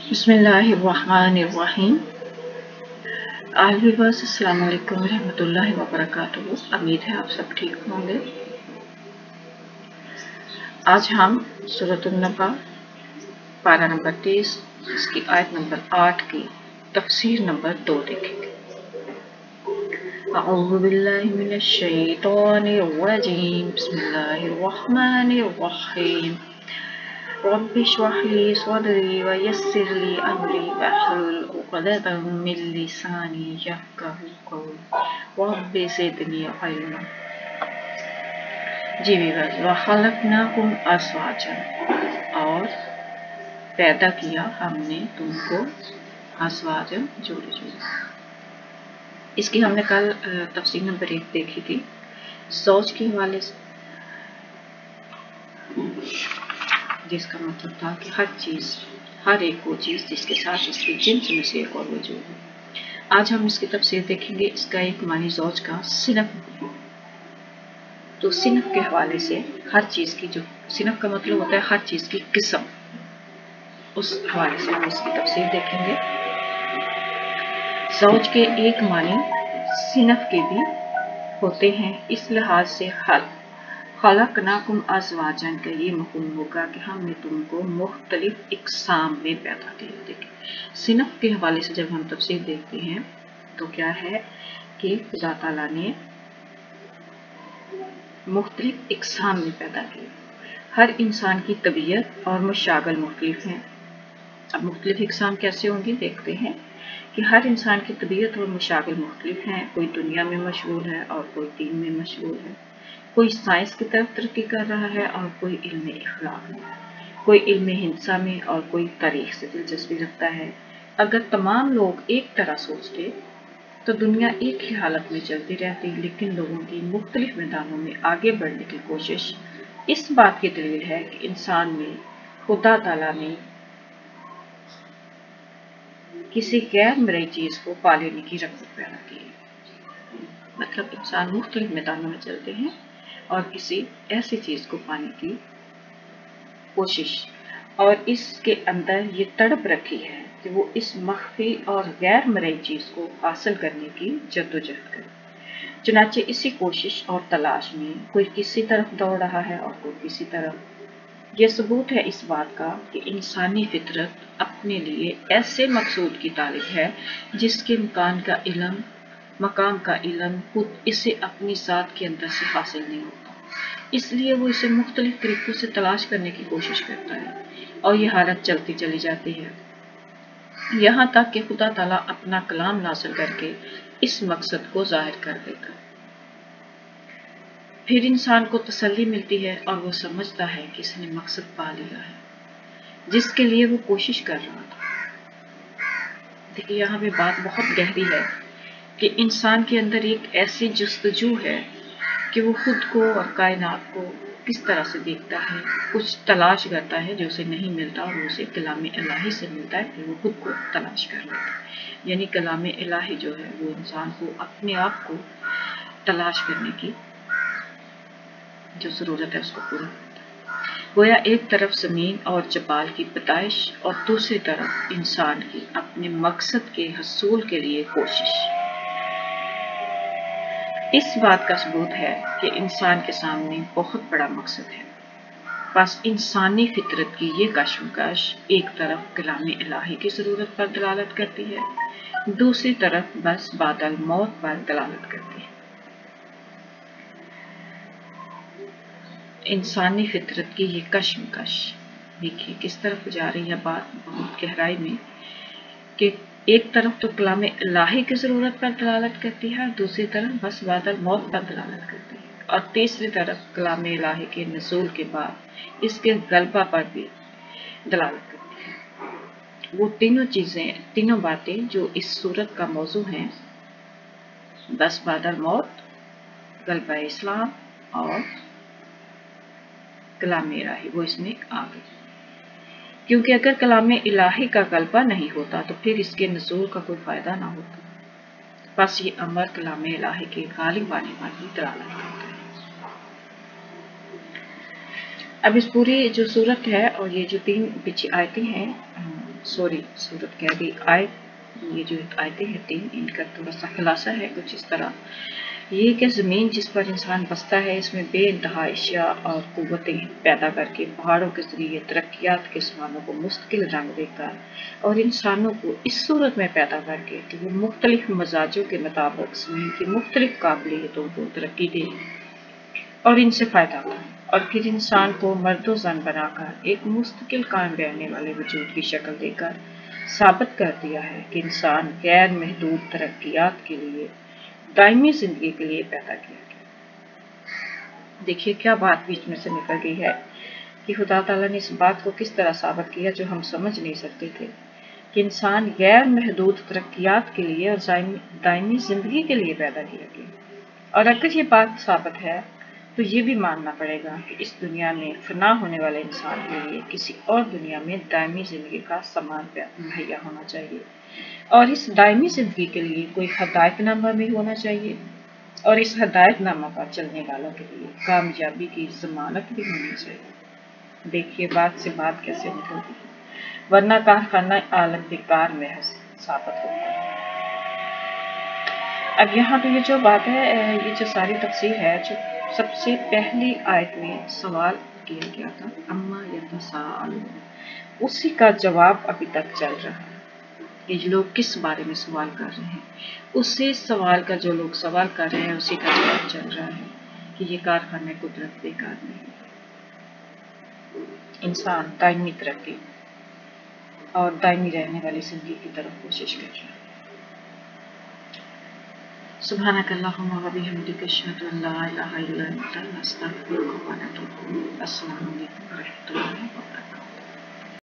बिस्मिल्लाहिर्रहमानिर्रहीम। व्यूअर्स, अस्सलाम वालेकुम रहमतुल्लाहि व बरकातुहू। उम्मीद है आप सब ठीक होंगे। आज हम सूरतुन नबा पारा नंबर 30 इसकी आयत नंबर 8 की तफसीर नंबर 2 देखेंगे। अऊज़ु बिल्लाहि मिनश शैतानिर रजीम। बिस्मिल्लाहिर रहमानिर रहीम। रब्बि इश्रह ली सदरी व यस्सिर ली अमरी वहलुल उक़दतम मिन लिसानी यफ़क़हू क़ौली रब्बि ज़िदनी इल्मा। जी व्यूअर्स, व ख़लक़नाकुम अज़वाजन, और पैदा किया हमने तुमको अज़वाजन जोड़े जोड़े। इसकी हमने कल तफसीर नंबर 1 देखी थी। ज़ौज के हवाले से, जिसका मतलब था कि हर चीज़, हर एक वो चीज़ जिसके साथ इसकी जिन्स में से एक और वजूद है। आज हम इसकी तफसीर देखेंगे। इसका एक मानी ज़ौज का सिनफ। तो सिनफ के हवाले से हर चीज़ की, जो सिनफ का मतलब होता है हर चीज़ की किस्म, उस हवाले से हम इसकी तफसीर देखेंगे। ज़ौज के एक मानी सिनफ के भी होते हैं। इस लिहाज से ख़लक़नाकुम अज़वाजन का ये मफ़हूम होगा कि हमने तुमको मुख्तलिफ इक़साम में पैदा किया। देखिए, सिनफ के हवाले से जब हम तफसीर देखते हैं तो क्या है कि खुदा ताला ने मुख्तलिफ इक़साम में पैदा किया। हर इंसान की तबीयत और मशागल मुख्तलिफ हैं। अब मुख्तलिफ इक़साम कैसे होंगी देखते हैं कि हर इंसान की तबीयत और मशागल मुख्तलिफ हैं। कोई दुनिया में मशगूल है और कोई दीन में मशगूल है। कोई साइंस की तरफ तरक्की कर रहा है और कोई इल्म इखलाक में, कोई इल्म हिंसा में और कोई तारीख से दिलचस्पी रखता है। अगर तमाम लोग एक तरह सोचते तो दुनिया एक ही हालत में चलती रहती, लेकिन लोगों की मुख्तलिफ मैदानों में आगे बढ़ने की कोशिश इस बात की दलील है कि इंसान में खुदा ताला ने किसी गैर मरई चीज को पा लेने की रग़बत पैदा की है। मतलब इंसान मुख्तलिफ मैदानों में चलते हैं और किसी ऐसी चीज को पाने की कोशिश, और इसके अंदर ये तड़प रखी है कि वो इस मख्फी और गैर मरई चीज को हासिल करने की जद्दोजहद करे। चुनाचे इसी कोशिश और तलाश में कोई किसी तरफ दौड़ रहा है और कोई किसी तरफ। ये सबूत है इस बात का कि इंसानी फितरत अपने लिए ऐसे मकसूद की तालिब है जिसके मकाम का इल्म खुद इसे अपनी ज़ात के अंदर से हासिल नहीं होता। इसलिए वो इसे मुख्तलिफ तरीकों से तलाश करने की कोशिश करता है और ये हालत चलती चली जाती है, यहाँ तक कि खुदा ताला अपना कलाम नाज़िल करके इस मकसद को ज़ाहिर कर देता है। फिर इंसान को तसल्ली मिलती है और वो समझता है कि इसने मकसद पा लिया है जिसके लिए वो कोशिश कर रहा था। देखिए, यहाँ पे बात बहुत गहरी है कि इंसान के अंदर एक ऐसी जुस्तजू है कि वो खुद को और कायनात को किस तरह से देखता है, कुछ तलाश करता है जो उसे नहीं मिलता और उसे कलाम इलाही से मिलता है, फिर वो खुद को तलाश कर लेता है। यानी कलाम इलाही जो है वो इंसान को अपने आप को तलाश करने की जो ज़रूरत है उसको पूरा करता है। गोया एक तरफ ज़मीन और जबाल की पैदाइश और दूसरी तरफ इंसान की अपने मकसद के हसूल के लिए कोशिश। इस बात का सबूत है कि इंसान के सामने बहुत बड़ा मकसद है। बस इंसानी फितरत की ये कशमकश एक तरफ कलाम इलाही की ज़रूरत पर दलालत करती है, दूसरी तरफ बस बादल मौत पर दलालत करती है। इंसानी फितरत की ये कशमकश देखिए किस तरफ जा रही है बात, बहुत गहराई में, कि एक तरफ तो कलाम इलाही की ज़रूरत पर दलालत करती है, दूसरी तरफ बस बादल मौत पर दलालत करती है, और तीसरी तरफ कलाम इलाही के नज़ूल के बाद इसके गलबा पर भी दलालत करती है। वो तीनों चीज़ें, तीनों बातें जो इस सूरत का मौजू हैं, बस बादल मौत, गलबा इस्लाम और कलाम इलाही, वो इसमें आ गई। क्योंकि अगर कलाम इलाही का गलबा नहीं होता तो फिर इसके नज़ूल का कोई फ़ायदा ना होता। बस ये अमर कलाम इलाही के गालिब आने पर ही दलालत करता है। اب اس پوری جو صورت ہے اور یہ جو 3 پیچھے آیتیں ہیں، صورت کہہ گئی آیت، یہ جو آیتیں ہیں 3، ان کا تھوڑا سا خلاصہ ہے کچھ اس طرح، یہ کہ زمین جس پر انسان بستا ہے اس میں بے انتہا اشیاء اور قوتیں پیدا کر کے پہاڑوں کے ذریعے ترقیات کے سامانوں کو مستقل رنگ دے کر اور انسانوں کو اس صورت میں پیدا کر کے کہ وہ مختلف مزاجوں کے مطابق زمین کی مختلف قابلیتوں کو ترقی دے اور ان سے فائدہ اٹھائے، اور پھر انسان کو مرد و زن بنا کر ایک مستقل قائم رہنے والے وجود کی شکل دے کر ثابت کر دیا ہے کہ انسان غیر محدود ترقیات کے لیے دائمی زندگی کے لیے پیدا کیا گیا۔ دیکھیے کیا بات بیچ میں سے نکل گئی ہے کہ خدا تعالیٰ نے اس بات کو کس طرح ثابت کیا جو ہم سمجھ نہیں سکتے تھے، کہ انسان غیر محدود ترقیات کے لیے اور دائمی زندگی کے لیے پیدا کیا گیا، اور اگر یہ بات ثابت ہے تو یہ بھی ماننا پڑے گا کہ اس دنیا میں فنا ہونے والے انسان کے لیے کسی اور دنیا میں دائمی زندگی کا سامان مہیا ہونا چاہیے، اور اس دائمی زندگی کے لیے کوئی ہدایت نامہ بھی ہونا چاہیے، اور اس ہدایت نامہ پر چلنے والوں کے لیے کامیابی کی ضمانت بھی ہونی چاہیے۔ دیکھیے بات سے بات کیسے نکلتی ہے، ورنہ کارخانہ عالم بیکار محض ثابت ہوتا ہے۔ اب یہاں پہ یہ جو بات ہے، یہ جو ساری تفسیر ہے، جو سب سے پہلی آیت میں سوال کیا گیا تھا اما یتساءلون، اسی کا جواب ابھی تک چل رہا ہے کہ جو لوگ کس بارے میں سوال کر رہے ہیں، اسی سوال کا جو لوگ سوال کر رہے ہیں اسی کا جواب چل رہا ہے کہ یہ کارخانے قدرت بیکار نہیں ہے، انسان دائمی ترقی اور دائمی رہنے والی زندگی کی طرف کوشش کر رہا ہے۔ سبحانک اللہم و بحمدک، اشہد ان لا الہ الا انت، استغفرک و اتوب الیک۔ السلام علیکم و رحمۃ اللہ۔